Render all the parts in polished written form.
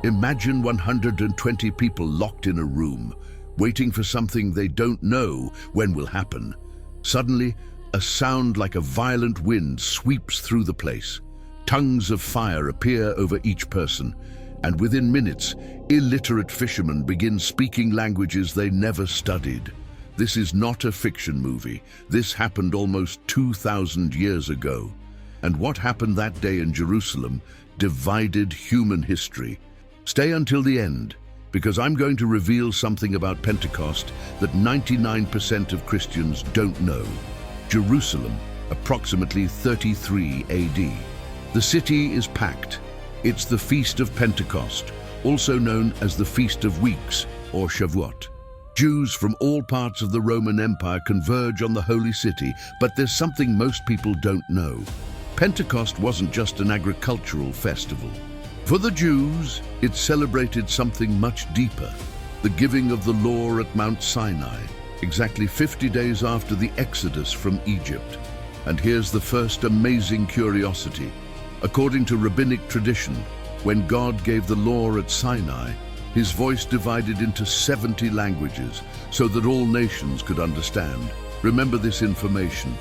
Imagine 120 people locked in a room, waiting for something they don't know when will happen. Suddenly, a sound like a violent wind sweeps through the place. Tongues of fire appear over each person, and within minutes, illiterate fishermen begin speaking languages they never studied. This is not a fiction movie. This happened almost 2,000 years ago. And what happened that day in Jerusalem divided human history. Stay until the end, because I'm going to reveal something about Pentecost that 99% of Christians don't know. Jerusalem, approximately 33 AD. The city is packed. It's the Feast of Pentecost, also known as the Feast of Weeks, or Shavuot. Jews from all parts of the Roman Empire converge on the holy city, but there's something most people don't know. Pentecost wasn't just an agricultural festival. For the Jews, it celebrated something much deeper, the giving of the law at Mount Sinai, exactly 50 days after the Exodus from Egypt. And here's the first amazing curiosity. According to rabbinic tradition, when God gave the law at Sinai, his voice divided into 70 languages so that all nations could understand. Remember this information.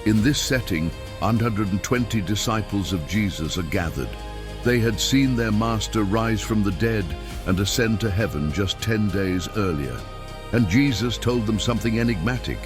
In this setting, 120 disciples of Jesus are gathered. They had seen their master rise from the dead and ascend to heaven just 10 days earlier. And Jesus told them something enigmatic.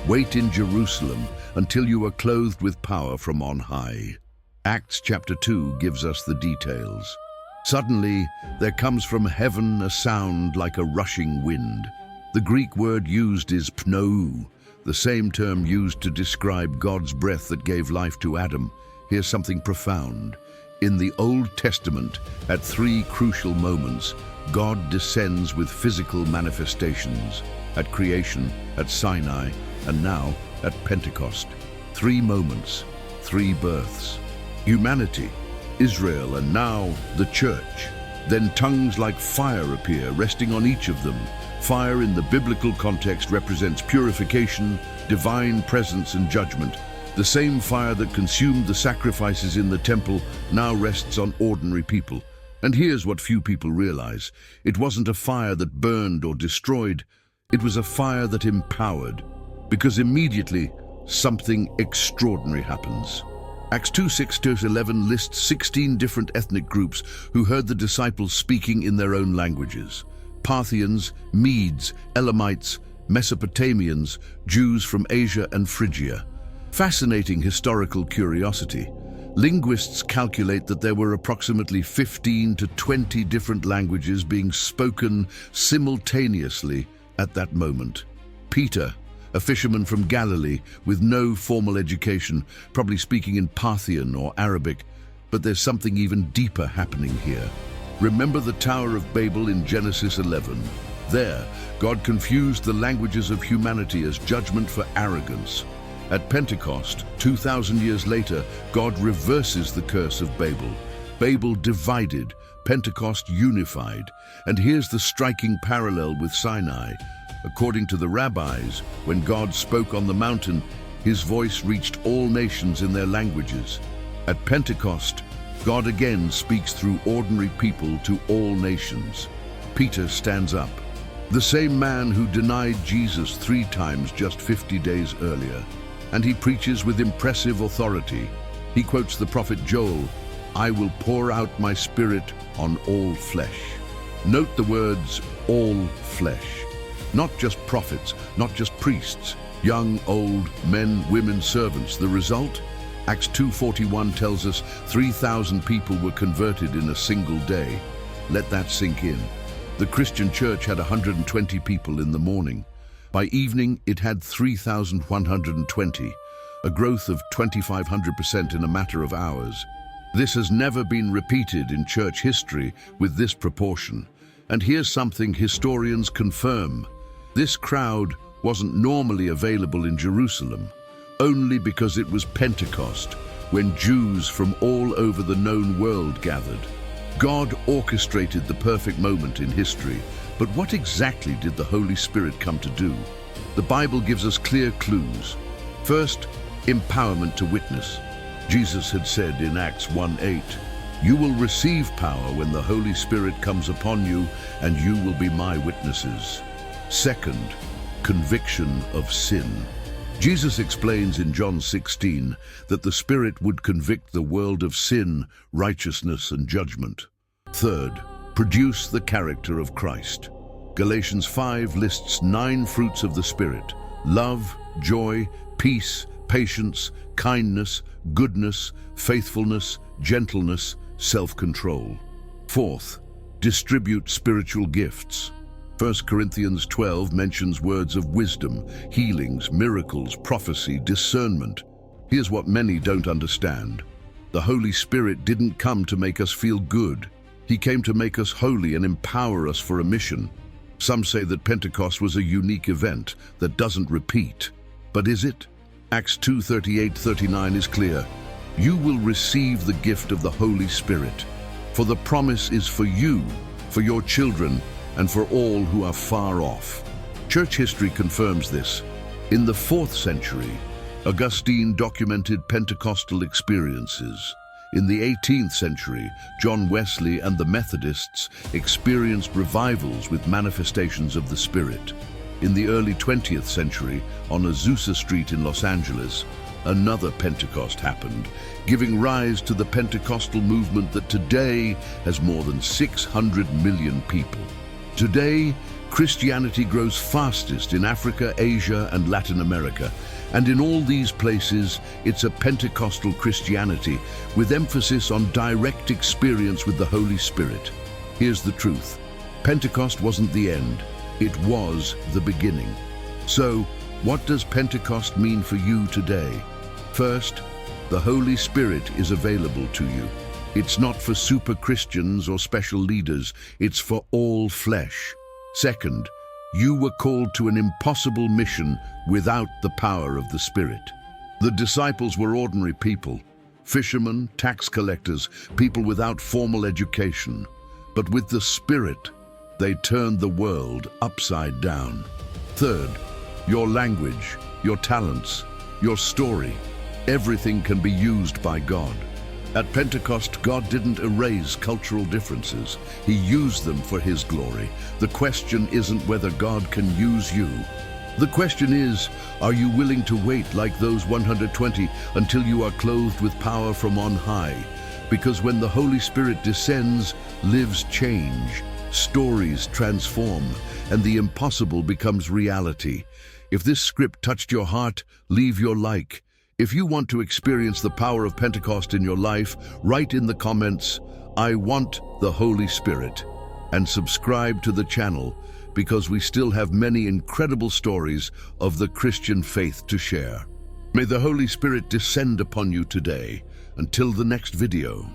Wait in Jerusalem until you are clothed with power from on high. Acts chapter 2 gives us the details. Suddenly, there comes from heaven a sound like a rushing wind. The Greek word used is pneuma, the same term used to describe God's breath that gave life to Adam. Here's something profound. In the Old Testament, at three crucial moments, God descends with physical manifestations. At creation, at Sinai, and now at Pentecost. 3 moments, 3 births. Humanity, Israel, and now the church. Then tongues like fire appear, resting on each of them. Fire in the biblical context represents purification, divine presence, and judgment. The same fire that consumed the sacrifices in the temple now rests on ordinary people. And here's what few people realize. It wasn't a fire that burned or destroyed. It was a fire that empowered. Because immediately, something extraordinary happens. Acts 2:6-11 lists 16 different ethnic groups who heard the disciples speaking in their own languages. Parthians, Medes, Elamites, Mesopotamians, Jews from Asia and Phrygia. Fascinating historical curiosity. Linguists calculate that there were approximately 15 to 20 different languages being spoken simultaneously at that moment. Peter, a fisherman from Galilee with no formal education, probably speaking in Parthian or Arabic, but there's something even deeper happening here. Remember the Tower of Babel in Genesis 11? There, God confused the languages of humanity as judgment for arrogance. At Pentecost, 2,000 years later, God reverses the curse of Babel. Babel divided, Pentecost unified. And here's the striking parallel with Sinai. According to the rabbis, when God spoke on the mountain, his voice reached all nations in their languages. At Pentecost, God again speaks through ordinary people to all nations. Peter stands up, the same man who denied Jesus 3 times just 50 days earlier. And he preaches with impressive authority. He quotes the prophet Joel, "I will pour out my spirit on all flesh." Note the words, all flesh. Not just prophets, not just priests, young, old, men, women, servants. The result? Acts 2:41 tells us 3,000 people were converted in a single day. Let that sink in. The Christian church had 120 people in the morning. By evening, it had 3,120, a growth of 2,500% in a matter of hours. This has never been repeated in church history with this proportion. And here's something historians confirm. This crowd wasn't normally available in Jerusalem, only because it was Pentecost, when Jews from all over the known world gathered. God orchestrated the perfect moment in history, but what exactly did the Holy Spirit come to do? The Bible gives us clear clues. First, empowerment to witness. Jesus had said in Acts 1:8, You will receive power when the Holy Spirit comes upon you, and you will be my witnesses. Second, conviction of sin. Jesus explains in John 16 that the Spirit would convict the world of sin, righteousness, and judgment. Third, produce the character of Christ. Galatians 5 lists 9 fruits of the Spirit: love, joy, peace, patience, kindness, goodness, faithfulness, gentleness, self-control. Fourth, distribute spiritual gifts. 1 Corinthians 12 mentions words of wisdom, healings, miracles, prophecy, discernment. Here's what many don't understand. The Holy Spirit didn't come to make us feel good. He came to make us holy and empower us for a mission. Some say that Pentecost was a unique event that doesn't repeat. But is it? Acts 2:38-39 is clear. You will receive the gift of the Holy Spirit, for the promise is for you, for your children, and for all who are far off. Church history confirms this. In the 4th century, Augustine documented Pentecostal experiences. In the 18th century, John Wesley and the Methodists experienced revivals with manifestations of the Spirit. In the early 20th century, on Azusa Street in Los Angeles, another Pentecost happened, giving rise to the Pentecostal movement that today has more than 600 million people. Today, Christianity grows fastest in Africa, Asia, and Latin America, and in all these places, it's a Pentecostal Christianity with emphasis on direct experience with the Holy Spirit. Here's the truth. Pentecost wasn't the end, it was the beginning. So, what does Pentecost mean for you today? First, the Holy Spirit is available to you. It's not for super Christians or special leaders, it's for all flesh. Second, you were called to an impossible mission without the power of the Spirit. The disciples were ordinary people, fishermen, tax collectors, people without formal education. But with the Spirit, they turned the world upside down. Third, your language, your talents, your story, everything can be used by God. At Pentecost, God didn't erase cultural differences. He used them for His glory. The question isn't whether God can use you. The question is, are you willing to wait like those 120 until you are clothed with power from on high? Because when the Holy Spirit descends, lives change, stories transform, and the impossible becomes reality. If this script touched your heart, leave your like. If you want to experience the power of Pentecost in your life, write in the comments, "I want the Holy Spirit," and subscribe to the channel because we still have many incredible stories of the Christian faith to share. May the Holy Spirit descend upon you today. Until the next video.